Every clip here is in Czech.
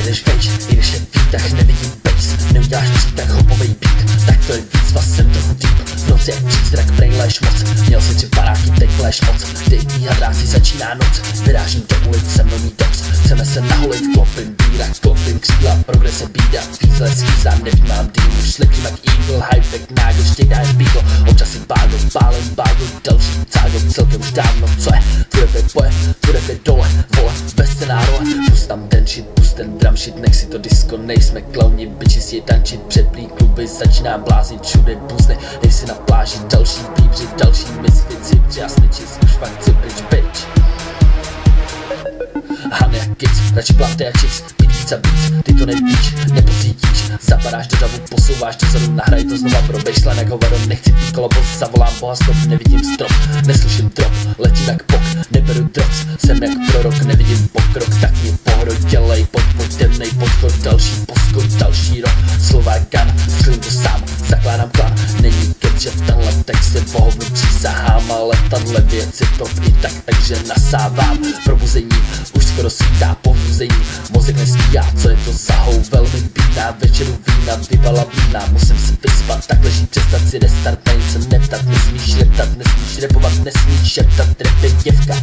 jedeš vejš, i když je výtah, nevidím bass. Neuděláš přítah, hopovej beat, tak to je výzva, jsem trochu deep. V noci jak přízrak, brejleš moc, měl si 3 baráky, teď kleš moc. Dejtní hadrásy, začíná noc, vyrážím do ulic, se mnou mít doc. Chceme se naholit, klopím bírak, klopím křídla, progrese bída. Fízle schýzám, nevnímám dýmu, šlepím jak eagle, high-tech, nágl, štědá je beagle. Občas si bágl, bálem bágl, další cágl, celkem už dávno, co je? Tvůj rap boje, tvůj rap je dole, vole, bez scénáru. Pust tam ten shit, pust ten drum shit, nech si to disco, nejsme klauni, bitches je tančit, přeplý kluby, začínám bláznit, všude buzne, nejsi na pláži, další bíbři, další misfici, přijasniči, už fakt co bitch. Hane jak kids, radši pláte jak chicks, být víc a víc, ty to nevíš, nepocítíš, zapadáš do davu, posouváš dozadu, nahraj to znova pro baseline jak hovado, nechci pít koloboz, zavolám boha stop, nevidím strop, neslyším drop, letím jak pok, neberu droc, jsem jak prorok, nevidím pokrok, tak mě pohro dělej, pojď temnej podchod, další poskok, další rok, slova gun, střelím to sám, zakládám klan, není kec, že tenhle text je pohovnu přísahám, ale tahle věc je top i tak, takže nasávám, probuzení, už skoro svítá povzení, mozek nestíhá, co je to za hou, velmi bídná, večeru vína, vyvala vína, musím se vyspat, tak leží, přestat si restart, na nic se neptat, nesmíš letat, nesmíš repovat, nesmíš šeptat, rap je děvka,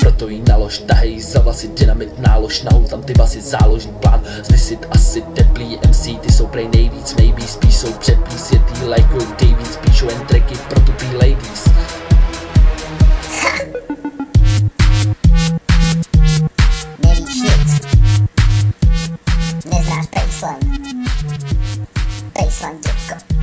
proto jí nalož, tahej za vlasy, dynamit, nálož, nahul tam ty basy, záložní plán, zvisit asi teplý MC, ty jsou prej nejvíc, maybe, spíš jsou přeplý, světý like Davies, píšou jen tracky pro tupý ladies. Neznáš baseline, baseline děvko.